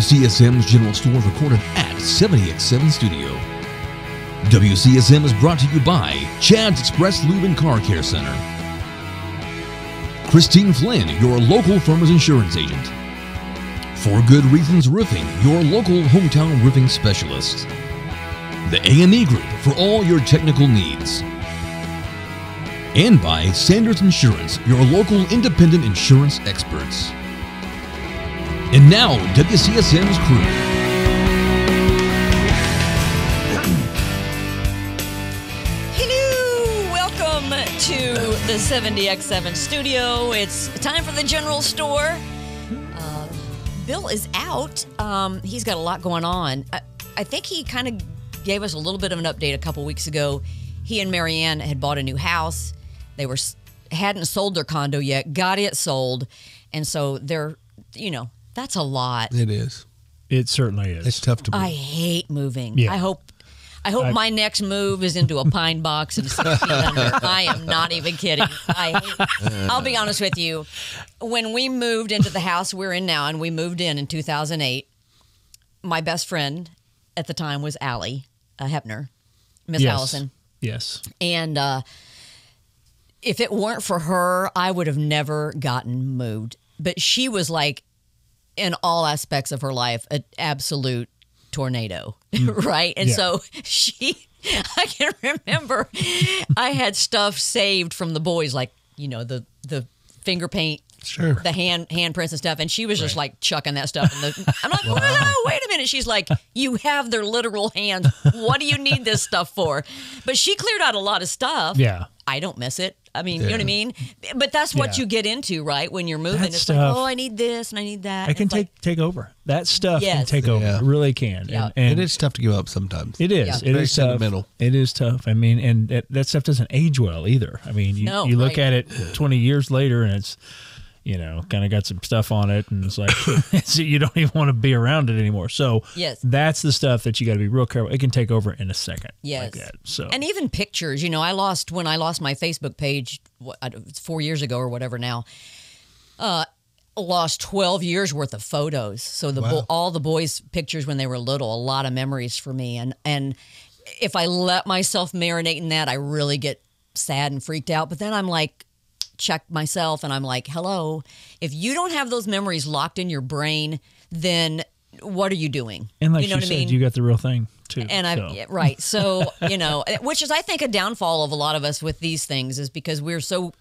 WCSM's General Store recorded at 70X7 Studio. WCSM is brought to you by Chad's Express Lube and Car Care Center. Christine Flynn, your local Farmers Insurance agent. For Good Reasons Roofing, your local hometown roofing specialist. The AME Group for all your technical needs. And by Sanders Insurance, your local independent insurance experts. And now, WCSM's crew. Hello, welcome to the 70X7 studio. It's time for the General Store. Bill is out. He's got a lot going on. I think he kind of gave us a little bit of an update a couple weeks ago. He and Marianne had bought a new house. They hadn't sold their condo yet, got it sold. And so they're, that's a lot. It is. It certainly is. It's tough to move. I hate moving. Yeah. I hope my next move is into a pine box and 6 feet under. I am not even kidding. I'll be honest with you. When we moved into the house we're in now, and we moved in 2008, my best friend at the time was Allie Hepner, Miss Allison. Yes. And if it weren't for her, I would have never gotten moved. But she was like, in all aspects of her life, an absolute tornado, right? And so I can remember I had stuff saved from the boys, like, the finger paint, sure, the handprints and stuff. And she was just like chucking that stuff. I'm like, whoa, wait a minute. She's like, you have their literal hands. What do you need this stuff for? But she cleared out a lot of stuff. Yeah. I don't miss it. I mean, you know what I mean? But that's what you get into, right? When you're moving, it's stuff, like, I need this and I need that. It can take over. That stuff can take over. Yeah. It really can. Yeah. And it is tough to give up sometimes. It is. Yeah. It Very is tough. sentimental. It is tough. I mean, and that stuff doesn't age well either. I mean, you look at it 20 years later and it's, kind of got some stuff on it, and it's like, so you don't even want to be around it anymore. So that's the stuff that you got to be real careful. It can take over in a second. Yes. Like that. So, and even pictures, when I lost my Facebook page, it's 4 years ago or whatever now, lost 12 years worth of photos. So all the boys' pictures when they were little, a lot of memories for me. And if I let myself marinate in that, I really get sad and freaked out. But then I'm like, check myself and I'm like, hello, if you don't have those memories locked in your brain, then what are you doing? And like you said, you got the real thing too. And right. So, which is, I think, a downfall of a lot of us with these things is because we're so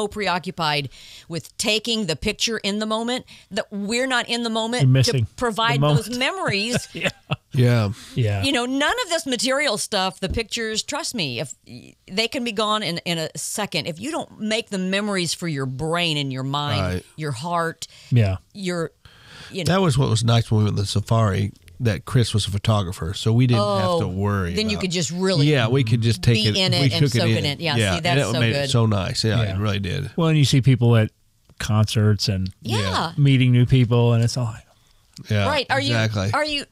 preoccupied with taking the picture in the moment that we're not in the moment to provide those memories. Yeah. None of this material stuff, the pictures, trust me, if they can be gone in a second. If you don't make the memories for your brain and your mind, your heart, that was what was nice when we went to the safari, that Chris was a photographer, so we didn't have to worry. Then you could just really we could just take it in it and soak it in. Yeah, see, that's so made good. it so nice. Yeah, it really did. Well, and you see people at concerts and meeting new people, and it's all right. Are you?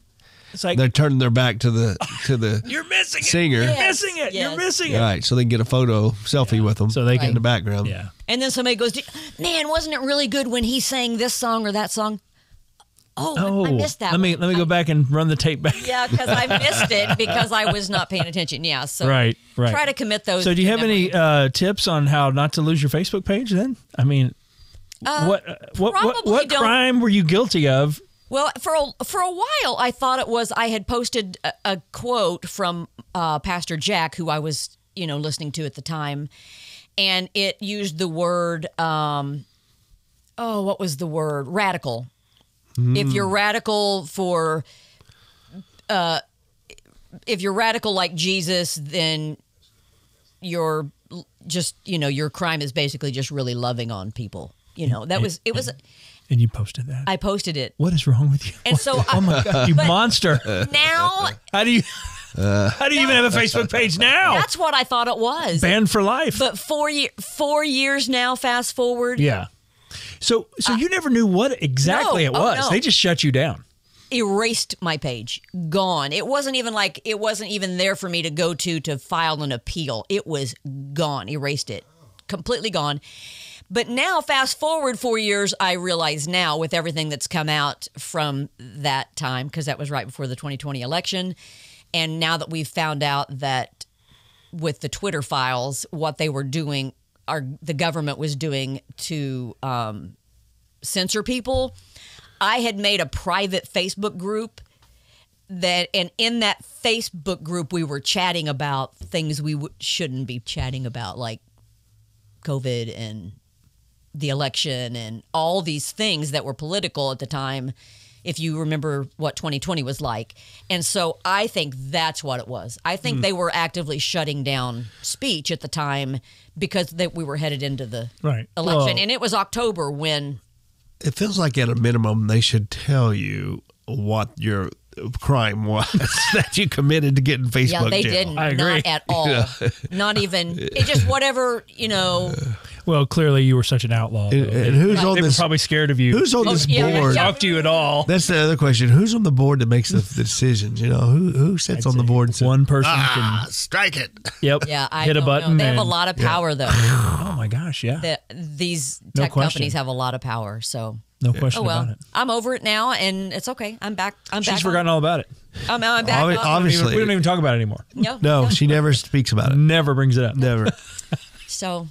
It's like they're turning their back to the you're missing singer. You're missing it. You're missing it. Right, so they can get a selfie with them. So they can in the background. Yeah. And then somebody goes, man, wasn't it really good when he sang this song or that song? Oh, I missed that. Let me go back and run the tape back. Yeah, because I missed it because I was not paying attention. Yeah, so right. Try to commit those. So do you have any tips on how not to lose your Facebook page then? I mean, what crime were you guilty of? Well, for a while, I thought it was I had posted a quote from Pastor Jack, who I was listening to at the time, and it used the word what was the word? Radical. If you're radical if you're radical like Jesus, then you're just your crime is basically just really loving on people. And you posted that. I posted it. What is wrong with you? And so, oh my God, you monster! Now, how do you even have a Facebook page now? That's what I thought it was. Banned for life. But 4 years now. Fast forward. Yeah. So you never knew what exactly it was. No. They just shut you down. Erased my page. Gone. It wasn't even there for me to go to file an appeal. It was gone. Erased it. Completely gone. But now, fast forward 4 years, I realize now with everything that's come out from that time, because that was right before the 2020 election, and now that we've found out that with the Twitter files, what they were doing, the government was doing to censor people, I had made a private Facebook group and in that Facebook group, we were chatting about things we shouldn't be chatting about, like COVID and the election and all these things that were political at the time, if you remember what 2020 was like. And so I think that's what it was. I think they were actively shutting down speech at the time because we were headed into the election. Well, and it was October when... It feels like at a minimum they should tell you what your crime was that you committed to getting Facebook jail. Yeah, they didn't. I agree. Not at all. Yeah. Not even... It just whatever, Well, clearly you were such an outlaw. And who's on they this? Were probably scared of you. Who's on this board? Talk to you at all? That's the other question. Who's on the board that makes the decisions? Who sits on the board and says, one person can strike it? Yep. Yeah, I hit a button. They have a lot of power, though. Oh my gosh, yeah. These tech companies have a lot of power. So no question about it. I'm over it now, and it's okay. I'm back. She's forgotten all about it. I'm back. Obviously, we don't even talk about it anymore. No, she never speaks about it. Never brings it up. Never. So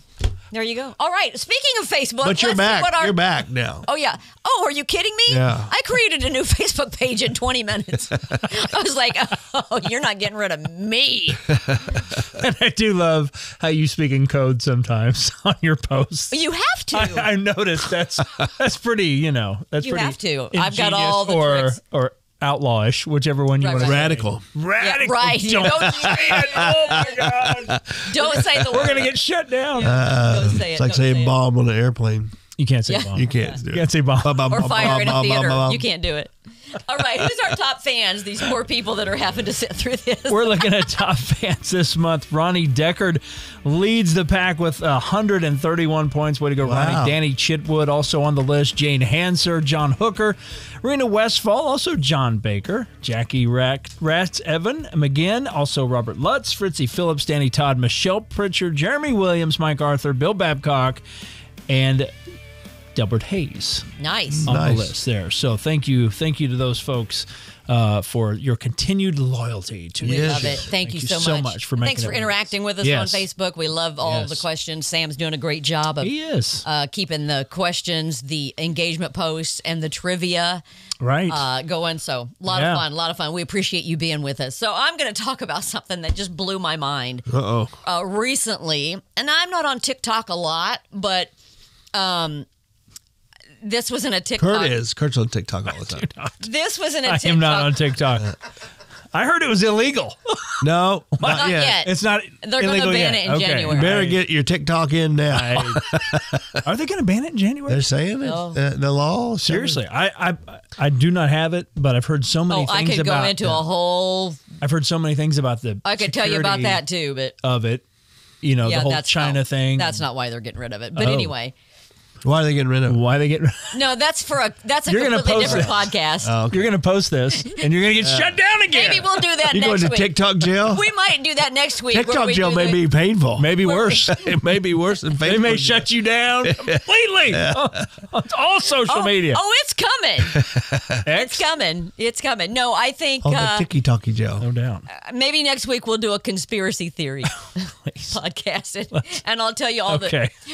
there you go. All right. Speaking of Facebook, but you're back. You're back now. Oh yeah. Oh, are you kidding me? Yeah. I created a new Facebook page in 20 minutes. I was like, oh, you're not getting rid of me. And I do love how you speak in code sometimes on your posts. You have to. I noticed that's pretty. That's you pretty. have to. I've got all the tricks. Or outlawish, whichever one you want to say. Radical. Yeah, right. Don't say it. Oh my God. Don't say the word. We're going to get shut down. Don't say it. It's like saying bomb on an airplane. You can't say bomb. You can't do it. You can't say bomb. Or fire in a theater. You can't do it. All right, who's our top fans? These poor people that are having to sit through this. We're looking at top fans this month. Ronnie Deckard leads the pack with 131 points. Way to go, Ronnie. Danny Chitwood also on the list. Jane Hanser, John Hooker, Rena Westfall, also John Baker, Jackie Ratz, Evan McGinn, also Robert Lutz, Fritzy Phillips, Danny Todd, Michelle Pritchard, Jeremy Williams, Mike Arthur, Bill Babcock, and Delbert Hayes. Nice. On the list there. So thank you to those folks for your continued loyalty to We love it. Thank you so much for making Thanks for interacting with us on Facebook. We love all the questions. Sam's doing a great job of keeping the questions, the engagement posts, and the trivia going. So a lot of fun. We appreciate you being with us. So I'm going to talk about something that just blew my mind recently. And I'm not on TikTok a lot, but this wasn't a TikTok. Kurt's on TikTok all the time. This wasn't a TikTok. I am not on TikTok. I heard it was illegal. No, not yet. It's not. They're going to ban it in January. You better get your TikTok in now. Are they going to ban it in January? They're saying it. The law. Seriously, I do not have it, but I've heard so many things about. I could go into a whole. I've heard so many things about the. I could tell you about that too, but of it, the whole China thing. That's not why they're getting rid of it. But anyway. Why are they getting rid of it? No, that's a completely different podcast. Oh, okay. You're going to post this, and you're going to get shut down again. Maybe we'll do that next week. You going to TikTok jail? We might do that next week. TikTok jail may be painful. Maybe worse. It may be worse than Facebook. They may shut you down completely. All social media. Oh, it's coming. It's coming. No, I think... the TikTok jail. No doubt. Maybe next week we'll do a conspiracy theory podcast, and I'll tell you all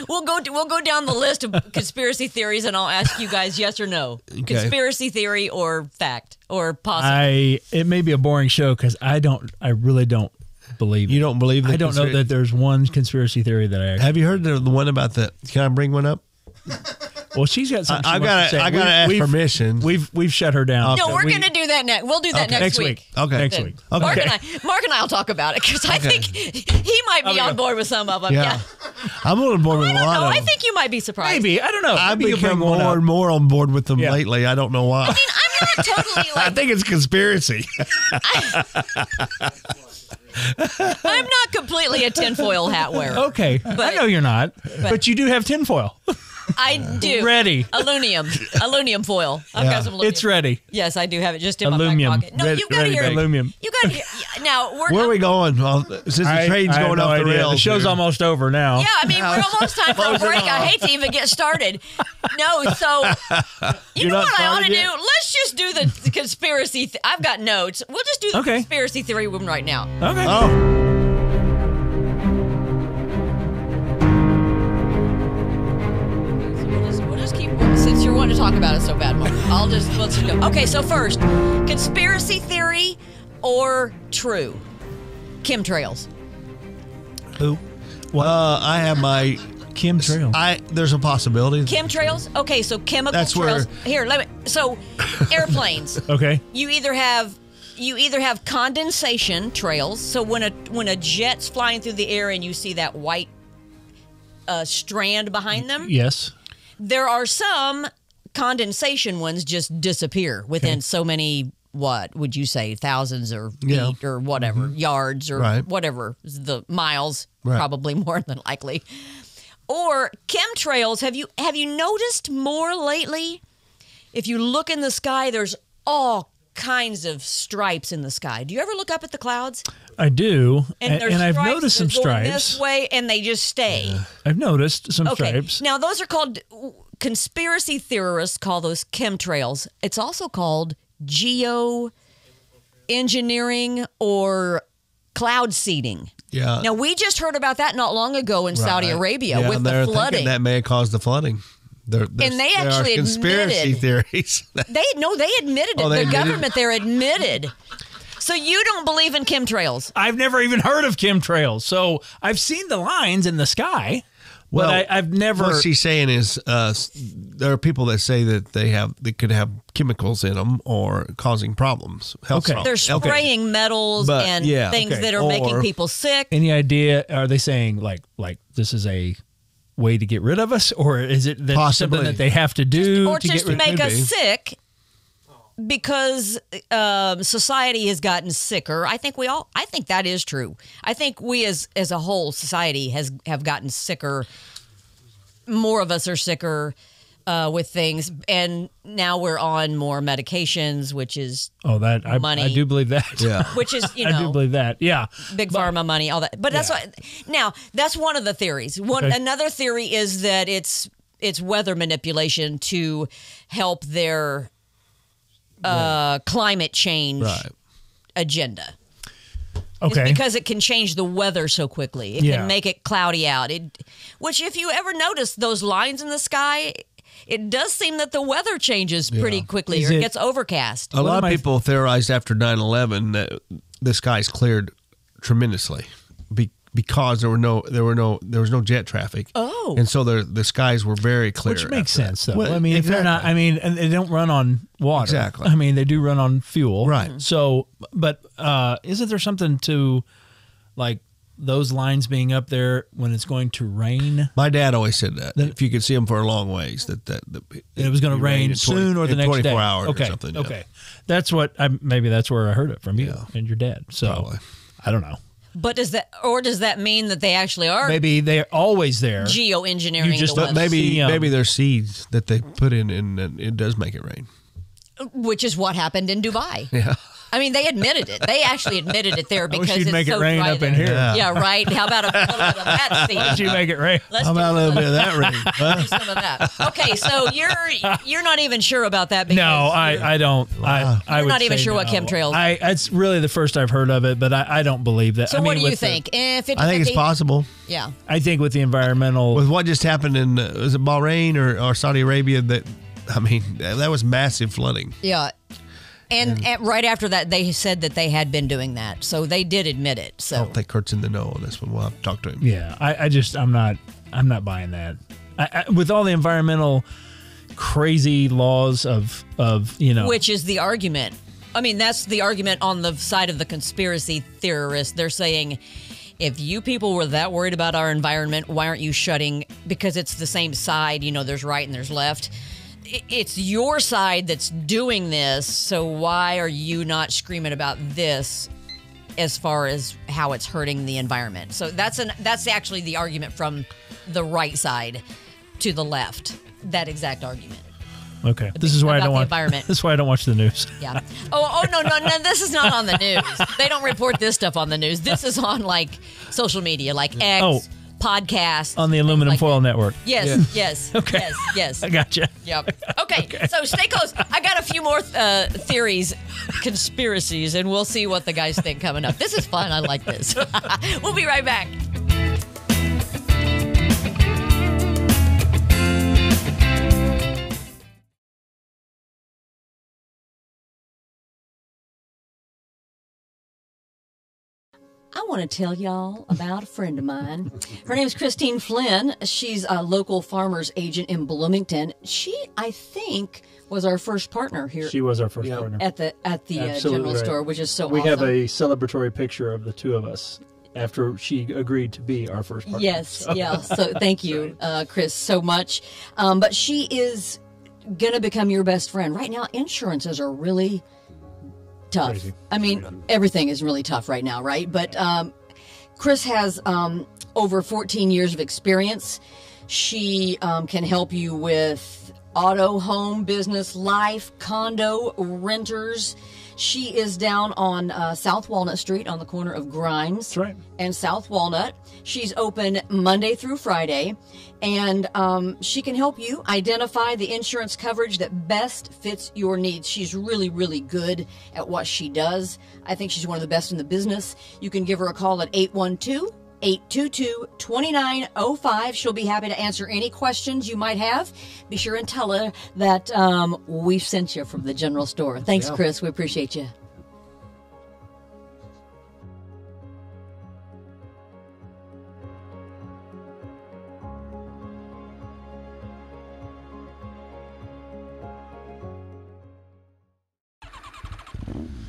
We'll go down the list of conspiracy theories, and I'll ask you guys yes or no. Okay. Conspiracy theory or fact or possible. It may be a boring show because I really don't believe it. You don't believe it? I don't know that there's one conspiracy theory that I actually... Have you heard the one about the... Can I bring one up? Well, she's got something. I gotta ask permission. We've shut her down. No, we're gonna do that next. We'll do that next week. Okay, next week. Okay. Mark and I'll talk about it because I think he might be on board with some of them. Yeah, I'm on board with a lot of them. I think you might be surprised. Maybe I don't know. I've become more and more on board with them lately. I don't know why. I mean, I'm not totally like. I think it's conspiracy. I'm not completely a tinfoil hat wearer. Okay, I know you're not, but you do have tinfoil. I do. Ready. Aluminum foil. I've got some aluminum. It's ready. Yes, I do have it just in Aluminum. my back pocket. No, Ready- you've got to ready hear. baked. Aluminum. You got to hear. Now Where are we going? Well, since the train's going off the rails. The show's here. almost over now. Yeah, I mean, we're almost time for a break. I hate to even get started. No, so you know what I ought to do? Let's just do the conspiracy. I've got notes. We'll just do the conspiracy theory one right now. Okay. Oh. We'll just keep, since you're wanting to talk about it so bad, Mark, let's just go. Okay, so first, conspiracy theory or true? Chemtrails. Who? I have my chemtrails. There's a possibility. Chemtrails? Okay, so chemical That's trails. where- Here, so airplanes. Okay. You either have condensation trails, so when a jet's flying through the air and you see that white strand behind them. Yes. There are some condensation ones just disappear within so many, what would you say, thousands or feet or whatever, yards or whatever, the miles, probably more than likely. Or chemtrails. Have you noticed more lately? If you look in the sky, there's all kinds of stripes in the sky. Do you ever look up at the clouds? I do, and I've noticed some going stripes this way, and they just stay. Yeah. I've noticed some stripes. Now those are called, conspiracy theorists call those chemtrails. It's also called geoengineering or cloud seeding. Yeah. Now we just heard about that not long ago in Saudi Arabia with the flooding. That may have caused the flooding. And they actually are conspiracy theories. They admitted it. The government there admitted. So you don't believe in chemtrails? I've never even heard of chemtrails. So I've seen the lines in the sky, but I've never. What she's saying is, there are people that say that they could have chemicals in them or causing problems. Health problems. They're spraying metals and things that are making people sick. Any idea? Are they saying like this is a way to get rid of us, or is it something that they have to do or to just get rid make us sick? Because society has gotten sicker. I think that is true. I think we as a whole society have gotten sicker. More of us are sicker with things, and now we're on more medications, which is money. I do believe that. Yeah, which is I do believe that. Yeah, big pharma money, all that. But that's that's one of the theories. Another theory is that it's weather manipulation to help their climate change agenda. Okay. It's because it can change the weather so quickly. It can make it cloudy out. Which, if you ever notice those lines in the sky, it does seem that the weather changes pretty quickly, or it gets overcast. A lot of people theorized after 9/11 that the skies cleared tremendously because there was no jet traffic. Oh, and so the skies were very clear. Which makes sense, though. Well, I mean, if they're not, and they don't run on water. Exactly. I mean, they do run on fuel. Right. So, but isn't there something to like those lines being up there when it's going to rain? My dad always said that if you could see them for a long ways, that it was going to rain soon or the next 24 day. hours or something. Okay, that's what maybe that's where I heard it from you and your dad. So probably. I don't know. But does that mean that they actually are? Maybe they're always there. Geoengineering. Maybe there's seeds that they put in, and it does make it rain. Which is what happened in Dubai. Yeah. I mean, they admitted it. They actually admitted it there because it's make so it rain dry up there. in here. Yeah. Right. How about a little bit of that seed? Why don't you make it rain? How about a little bit of that rain? Let's do some of that. Okay, so you're not even sure about that. Because no, I don't. You're not even sure what chemtrails. It's really the first I've heard of it, but I don't believe that. So what do you think? I think it's possible. Yeah. I think with the environmental, with what just happened in was it Bahrain or Saudi Arabia, that was massive flooding. Yeah. And right after that, they said that they had been doing that, so they did admit it. So I don't think Curt's in the know on this one. We'll have to talk to him. Yeah, I'm not buying that. With all the environmental crazy laws of which is the argument. I mean, that's the argument on the side of the conspiracy theorists. They're saying, if you people were that worried about our environment, why aren't you shutting? Because it's the same side. There's right and there's left. It's your side that's doing this, so why are you not screaming about this as far as how it's hurting the environment? So that's actually the argument from the right side to the left. That exact argument. Okay, this is why I don't watch. This is why I don't watch the news. Yeah. Oh no. This is not on the news. They don't report this stuff on the news. This is on like social media, like X, podcasts, on the Aluminum like Foil Network. Yes. Okay. Yes. I gotcha. Yep. Okay. So stay close. I got a few more theories, conspiracies, and we'll see what the guys think coming up. This is fun. I like this. We'll be right back. I want to tell y'all about a friend of mine. Her name's Christine Flynn. She's a local farmer's agent in Bloomington. She, I think, was our first partner here. She was our first partner at the general store, which is so awesome. We have a celebratory picture of the two of us after she agreed to be our first partner. Yes, yeah. So thank you, Chris, so much. But she is going to become your best friend. Right now, insurances are really tough. Crazy. I mean, everything is really tough right now, right? But Chris has over 14 years of experience. She can help you with auto, home, business, life, condo, renters. She is down on South Walnut Street on the corner of Grimes That's right. and South Walnut. She's open Monday through Friday, and she can help you identify the insurance coverage that best fits your needs. She's really, really good at what she does. I think she's one of the best in the business. You can give her a call at 812-822-2905. She'll be happy to answer any questions you might have. Be sure and tell her that we've sent you from the general store. Thanks, Chris. We appreciate you.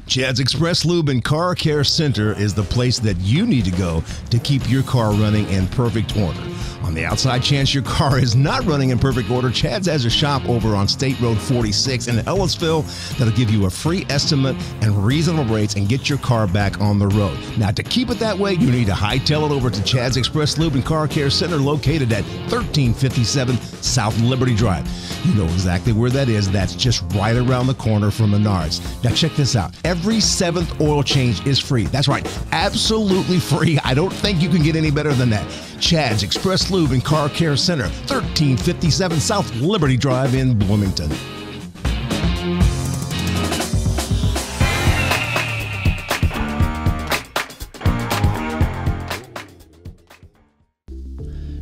Chad's Express Lube and Car Care Center is the place that you need to go to keep your car running in perfect order. On the outside chance your car is not running in perfect order, Chad's has a shop over on State Road 46 in Ellisville that'll give you a free estimate and reasonable rates and get your car back on the road. Now, to keep it that way, you need to hightail it over to Chad's Express Lube and Car Care Center located at 1357 South Liberty Drive. You know exactly where that is. That's just right around the corner from Menards. Now, check this out. Every 7th oil change is free. That's right. Absolutely free. I don't think you can get any better than that. Chad's Express Lube and Car Care Center, 1357 South Liberty Drive in Bloomington.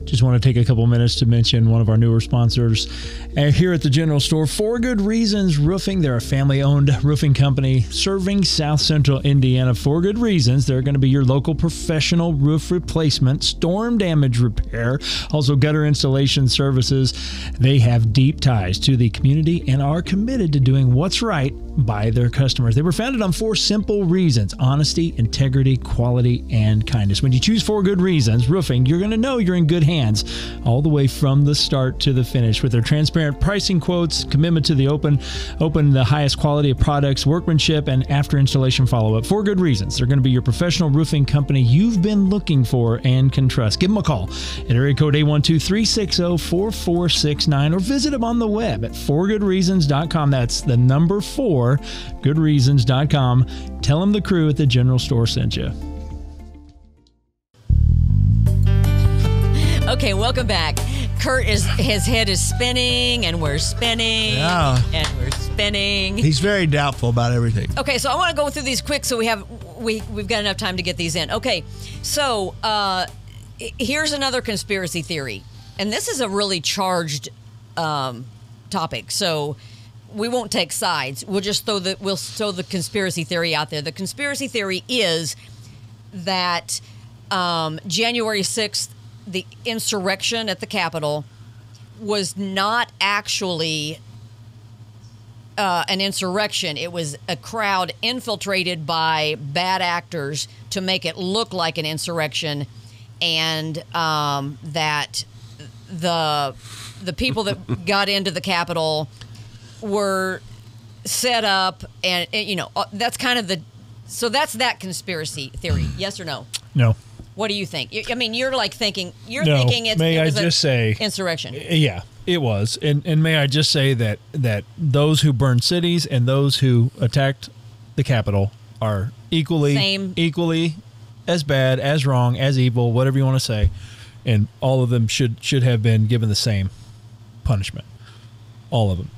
Just want to take a couple minutes to mention one of our newer sponsors here at the General Store, For Good Reasons Roofing. They're a family-owned roofing company serving South Central Indiana. For good reasons, they're going to be your local professional roof replacement, storm damage repair, also gutter installation services. They have deep ties to the community and are committed to doing what's right by their customers. They were founded on 4 simple reasons: honesty, integrity, quality, and kindness. When you choose For Good Reasons Roofing, you're going to know you're in good hands all the way from the start to the finish. With their transparent pricing quotes, commitment to the the highest quality of products, workmanship, and after installation follow-up. For Good Reasons, they're going to be your professional roofing company you've been looking for and can trust. Give them a call at area code 812-360-4469 or visit them on the web at forgoodreasons.com. That's the number 4, goodreasons.com. Tell them the crew at the General Store sent you. Okay, welcome back. Curt his head is spinning, and we're spinning, and we're spinning. He's very doubtful about everything. Okay, so I want to go through these quick so we've got enough time to get these in. Okay, so here's another conspiracy theory, and this is a really charged topic. So we won't take sides. We'll just throw the conspiracy theory out there. The conspiracy theory is that January 6th. The insurrection at the Capitol was not actually an insurrection. It was a crowd infiltrated by bad actors to make it look like an insurrection, and that the people that got into the Capitol were set up, and that's kind of so that's that conspiracy theory. Yes or no? No. What do you think? I mean, you're like thinking. You're No, thinking it was just say insurrection. Yeah, it was. And may I just say that those who burned cities and those who attacked the Capitol are equally as bad, as wrong, as evil, whatever you want to say, and all of them should have been given the same punishment. All of them.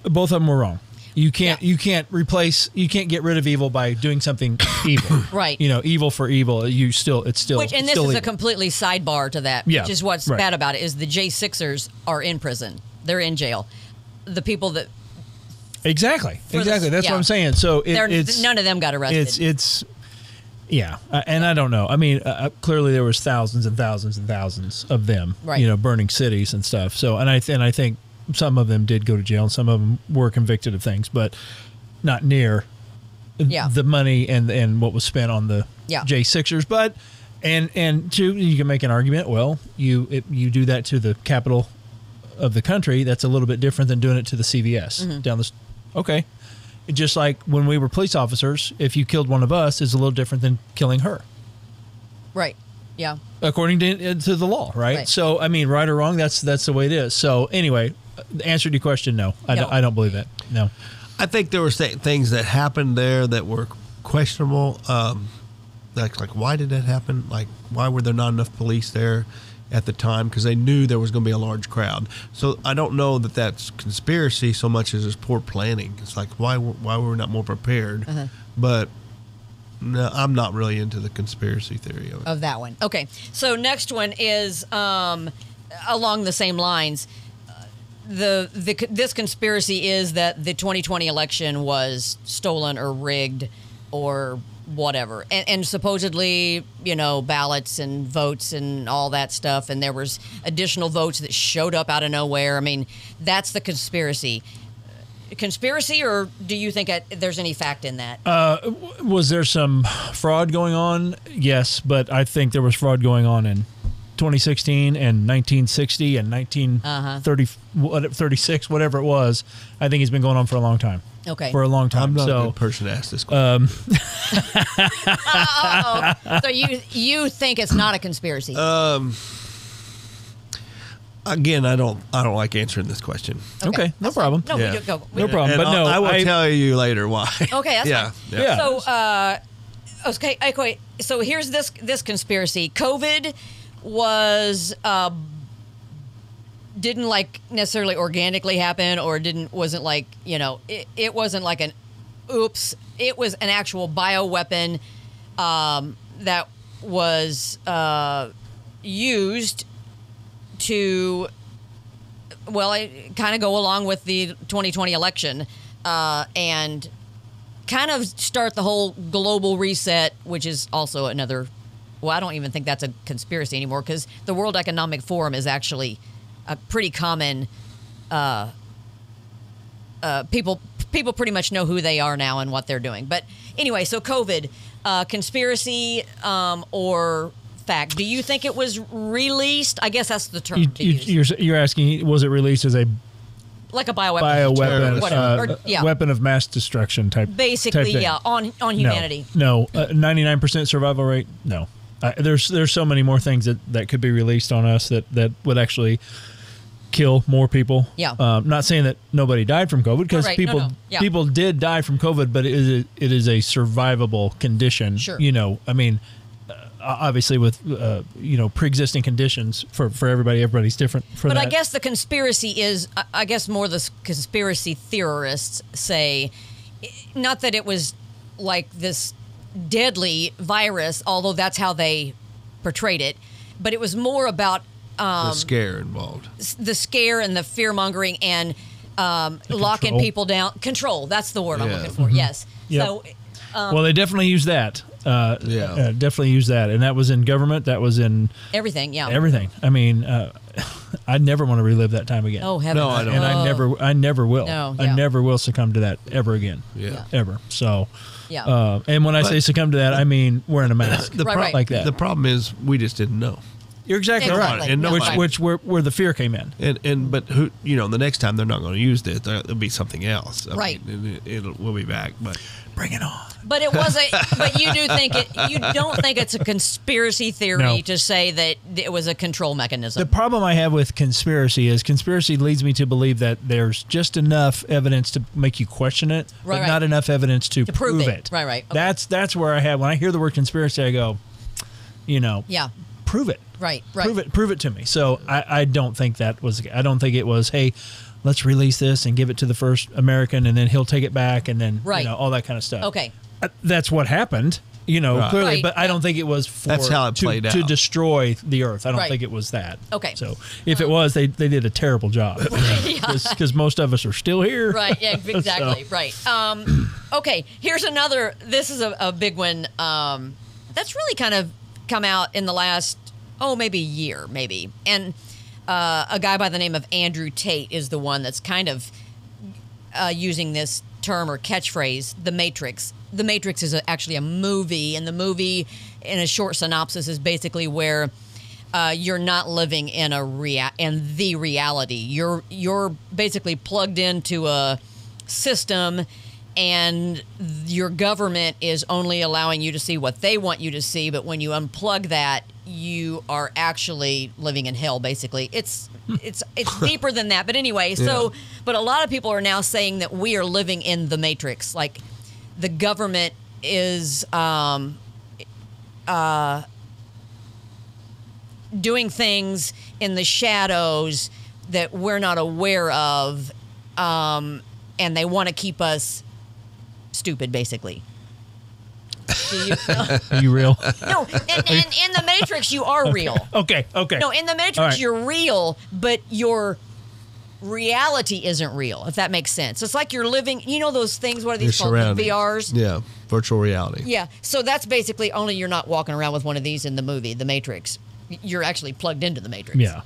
Both of them were wrong. You can't get rid of evil by doing something evil. Right. Evil for evil. It's still Which, and this still is evil. a completely sidebar to that. Yeah, Which is what's right. bad about it is the J6ers are in prison. They're in jail. The people that Exactly. That's yeah. what I'm saying. So it's none of them got arrested. Yeah, and I don't know. I mean, clearly there was thousands and thousands and thousands of them, right. Burning cities and stuff. So, and I think some of them did go to jail, and some of them were convicted of things, but not near the money and what was spent on the J6ers. But and two, you can make an argument. Well, you do that to the capital of the country. That's a little bit different than doing it to the CVS down the. Okay. Just like when we were police officers, if you killed one of us, is a little different than killing her. Right. Yeah. According to the law, right? So, I mean, right or wrong, that's the way it is. So, anyway, the answer to your question, no. I don't believe that. No. I think there were things that happened there that were questionable. Like why did that happen? Like, why were there not enough police there at the time? Because they knew there was going to be a large crowd. So I don't know that that's conspiracy so much as it's poor planning. It's like, why were we not more prepared? But no, I'm not really into the conspiracy theory of that one. Okay, so next one is along the same lines. This conspiracy is that the 2020 election was stolen or rigged or whatever, and supposedly, ballots and votes and all that stuff, and there was additional votes that showed up out of nowhere. I mean, that's the conspiracy. Conspiracy, or do you think there's any fact in that? Was there some fraud going on? Yes, but I think there was fraud going on in 2016 and 1960 and 1936, whatever it was. I think it's been going on for a long time. Okay. For a long time. I'm not a good person to ask this question. So you think it's not a conspiracy? Again, I don't like answering this question. Okay, no problem. No, Yeah. go. No problem. And But no, I will tell you later why. Okay, that's yeah. fine. Yeah. So, okay. So here's this conspiracy. COVID was didn't necessarily organically happen, or wasn't it wasn't like an oops. It was an actual bioweapon that was used to kind of go along with the 2020 election and kind of start the whole global reset, which is also another. Well, I don't even think that's a conspiracy anymore, because the World Economic Forum is actually a pretty common. People pretty much know who they are now and what they're doing. But anyway, so COVID, conspiracy or fact? Do you think it was released? I guess that's the term to use. You're asking, was it released as a like a bioweapon, weapon of mass destruction type? Basically, type thing. on humanity. No, 99% survival rate. No, there's so many more things that could be released on us that would actually kill more people. Yeah. Not saying that nobody died from COVID, because people did die from COVID, but it is a survivable condition. Sure. I mean, obviously with pre-existing conditions for everybody, everybody's different. I guess the conspiracy is, I guess more the conspiracy theorists say, not that it was like this deadly virus, although that's how they portrayed it, but it was more about the scare involved. The scare and the fear-mongering and locking people down. Control, that's the word I'm looking for, yes. Yep. So, well, they definitely use that. Definitely use that. And that was in government. That was in... everything, yeah. Everything. I mean, I'd never want to relive that time again. Oh, heaven. No, I don't. And I never will. No, I never will succumb to that ever again. Yeah. Ever. So... yeah. And when I say succumb to that, I mean wearing a mask. Right. Like that. The problem is we just didn't know. You're exactly right. And which where the fear came in. But who, the next time they're not going to use it. There'll be something else. Right. We'll be back. But bring it on. But it was but you don't think it's a conspiracy theory to say that it was a control mechanism. The problem I have with conspiracy leads me to believe that there's just enough evidence to make you question it, but not enough evidence to prove it. Right. Okay. That's where I have, when I hear the word conspiracy, I go, prove it. Right. Prove it to me. So I don't think that was. I don't think it was. Hey, let's release this and give it to the first American, and then he'll take it back, and then all that kind of stuff. Okay. That's what happened. Clearly, but I don't think it was for that's how it played out. To destroy the earth. I don't think it was that. Okay. So if it was, they did a terrible job. Because most of us are still here. Right. Yeah. Exactly. So. Right. Okay. Here's another. This is a big one. That's really kind of come out in the last maybe year, maybe. And a guy by the name of Andrew Tate is the one that's kind of using this term or catchphrase, The Matrix. The Matrix is actually a movie, and the movie, in a short synopsis, is basically where you're not living in the reality. You're basically plugged into a system, and your government is only allowing you to see what they want you to see. But when you unplug that, you are actually living in hell. Basically, it's deeper than that. But anyway, but a lot of people are now saying that we are living in the Matrix, like. The government is doing things in the shadows that we're not aware of, and they want to keep us stupid, basically. Are you real? No, and in the Matrix, you are real. Okay. No, in the Matrix, you're real, but your reality isn't real, if that makes sense. It's like you're living, those things, what are these called? VRs? Yeah, virtual reality. Yeah, so that's basically only you're not walking around with one of these in the movie, The Matrix. You're actually plugged into the Matrix. Yeah.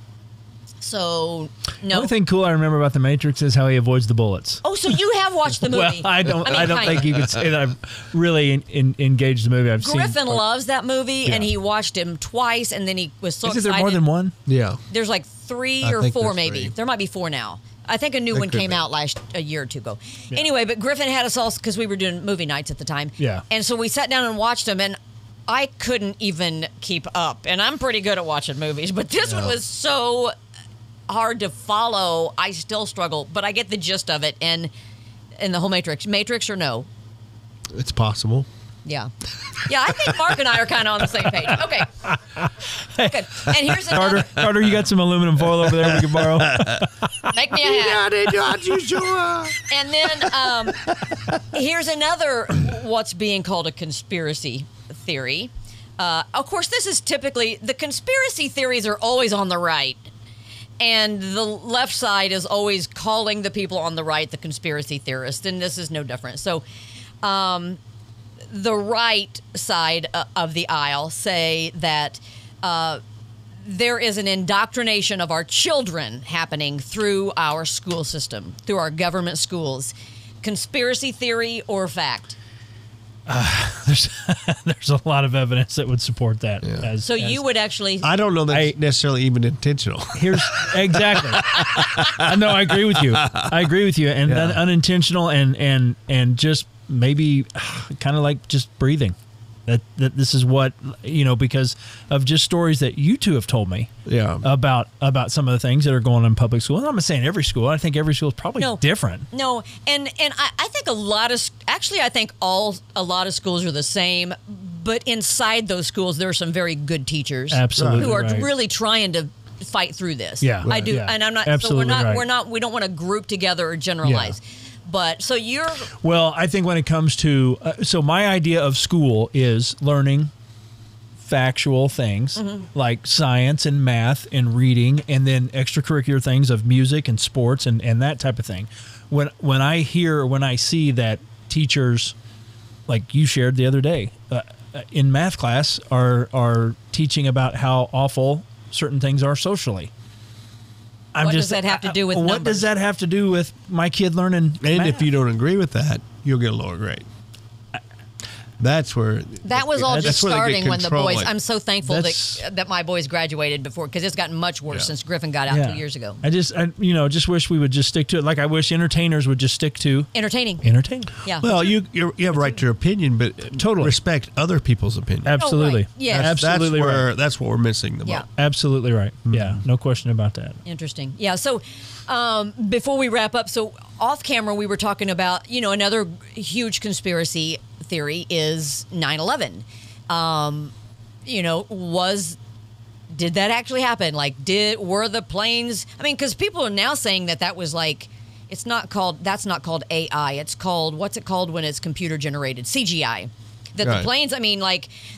So, no. The only thing cool I remember about the Matrix is how he avoids the bullets. Oh, so you have watched the movie? Well, I don't think you could say that I've really engaged the movie. Griffin loves that movie, and he watched him twice, and then he was so excited. Is there more than one? Yeah. There's like 3 or 4 maybe. 3. There might be 4 now. I think a new one came out a year or 2 ago. Yeah. Anyway, but Griffin had us all, because we were doing movie nights at the time. Yeah. And so we sat down and watched them, and I couldn't even keep up. And I'm pretty good at watching movies, but this one was so hard to follow. I still struggle, but I get the gist of it. And the whole Matrix or no? It's possible. Yeah. Yeah, I think Mark and I are kind of on the same page. Okay. Good. And here's another. Carter, you got some aluminum foil over there we can borrow? Make me a hat. Not you sure? And then here's another what's being called a conspiracy theory. Of course, this is typically, the conspiracy theories are always on the right. And the left side is always calling the people on the right the conspiracy theorists. And this is no different. So the right side of the aisle say that there is an indoctrination of our children happening through our school system, through our government schools. Conspiracy theory or fact? There's a lot of evidence that would support that. Yeah. You would actually. I don't know that's necessarily even intentional. Here's exactly. No, I agree with you. And unintentional and just maybe kind of like just breathing. That this is what, because of just stories that you two have told me about some of the things that are going on in public school. And I'm not saying every school. I think every school is probably different. No, and I think a lot of schools are the same, but inside those schools there are some very good teachers absolutely who are really trying to fight through this. Yeah, I do, and I'm not. Absolutely we don't want to group together or generalize. Yeah. But so you're. Well, I think when it comes to so my idea of school is learning factual things like science and math and reading, and then extracurricular things of music and sports and that type of thing. When I see that teachers, like you shared the other day, in math class are teaching about how awful certain things are socially. What does that have to do with numbers? What does that have to do with my kid learning And math? if you don't agree with that, you'll get a lower grade. That's where that was all just starting when the boys. It. I'm so thankful that my boys graduated before, because it's gotten much worse since Griffin got out 2 years ago. I just wish we would just stick to it. Like I wish entertainers would just stick to entertaining. Yeah. Well, you have a right to your opinion, but totally respect other people's opinion. Absolutely. Oh, right. Yeah. Absolutely right. That's what we're missing the most. Yeah. Absolutely right. Yeah. No question about that. Interesting. Yeah. So before we wrap up, so off camera we were talking about, another huge conspiracy theory is 9/11. Did that actually happen? Like, were the planes? I mean, because people are now saying that was like, that's not called AI. It's called, what's it called when it's computer generated? CGI. That the planes,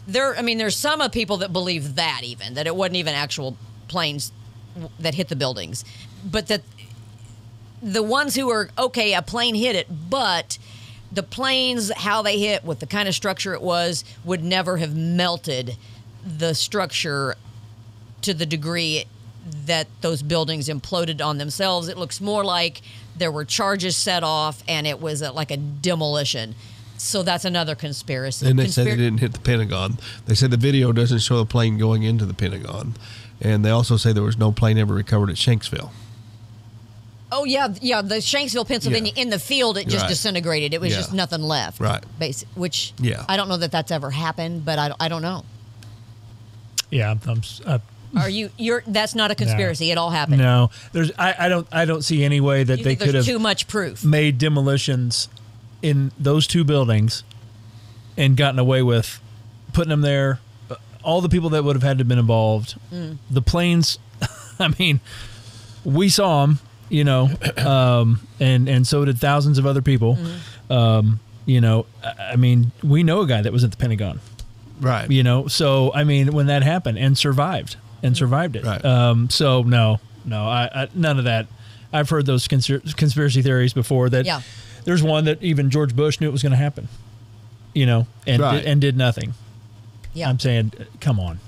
there's some of people that believe that it wasn't even actual planes that hit the buildings, but that the ones who are, okay, a plane hit it, but the planes, how they hit, with the kind of structure it was, would never have melted the structure to the degree that those buildings imploded on themselves. It looks more like there were charges set off and it was like a demolition. So that's another conspiracy. And they said it didn't hit the Pentagon. They said the video doesn't show the plane going into the Pentagon. And they also say there was no plane ever recovered at Shanksville. Oh, yeah, the Shanksville, Pennsylvania, in the field, it just disintegrated. It was just nothing left. Right. Which, I don't know that that's ever happened, but I don't know. Yeah. That's not a conspiracy. It all happened. No. I don't see any way that they could have too much proof. Made demolitions in those two buildings and gotten away with putting them there. All the people that would have had to have been involved. The planes, we saw them. And so did thousands of other people. We know a guy that was at the Pentagon. Right. So, when that happened and survived it. Right. So, no, I none of that. I've heard those conspiracy theories before that there's one that even George Bush knew it was going to happen, and did nothing. Yeah. I'm saying, come on.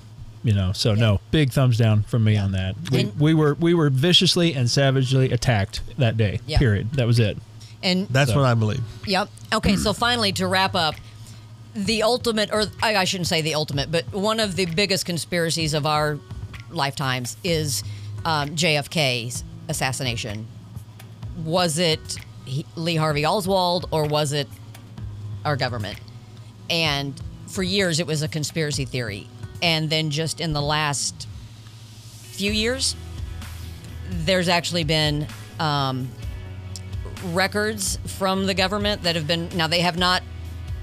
No, big thumbs down from me on that. We were viciously and savagely attacked that day. Yeah. Period. That was it. And that's what I believe. Yep. Okay. So finally, to wrap up, the ultimate, or I shouldn't say the ultimate, but one of the biggest conspiracies of our lifetimes is JFK's assassination. Was it Lee Harvey Oswald or was it our government? And for years, it was a conspiracy theory. And then just in the last few years, there's actually been records from the government that have been, now they have not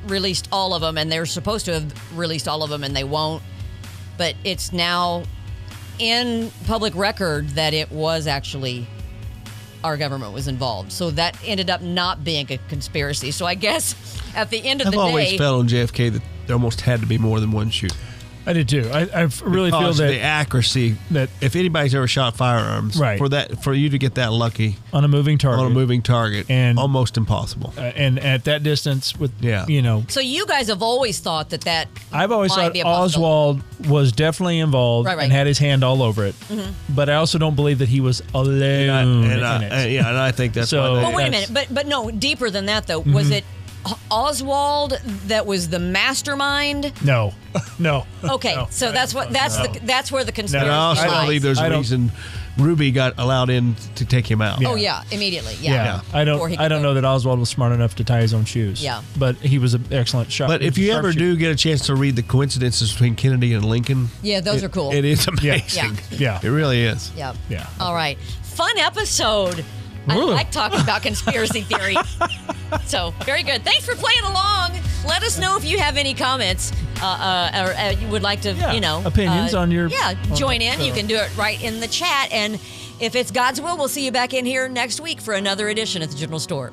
released all of them, and they're supposed to have released all of them, and they won't. But it's now in public record that it was actually our government was involved. So that ended up not being a conspiracy. So I guess at the end of the day, I've always felt on JFK that there almost had to be more than one shooter. I did too. I really feel that the accuracy that if anybody's ever shot firearms, for you to get that lucky on a moving target, and almost impossible, and at that distance with So you guys have always thought that I've always thought Oswald was definitely involved and had his hand all over it, but I also don't believe that he was alone in it. And I think that's so. But wait a minute, but no, deeper than that though. Was it Oswald that was the mastermind? No. Okay, so that's where the conspiracy lies. I believe there's a reason Ruby got allowed in to take him out. Yeah. Oh yeah, immediately. Yeah. I don't know that Oswald was smart enough to tie his own shoes. Yeah. But he was an excellent shot. But if you ever do get a chance to read the coincidences between Kennedy and Lincoln, those are cool. It is amazing. Yeah. It really is. Yeah. Yeah. All right. Fun episode. I like talking about conspiracy theory. So, very good. Thanks for playing along. Let us know if you have any comments or you would like to, opinions on your... join in. You can do it right in the chat. And if it's God's will, we'll see you back in here next week for another edition at the General Store.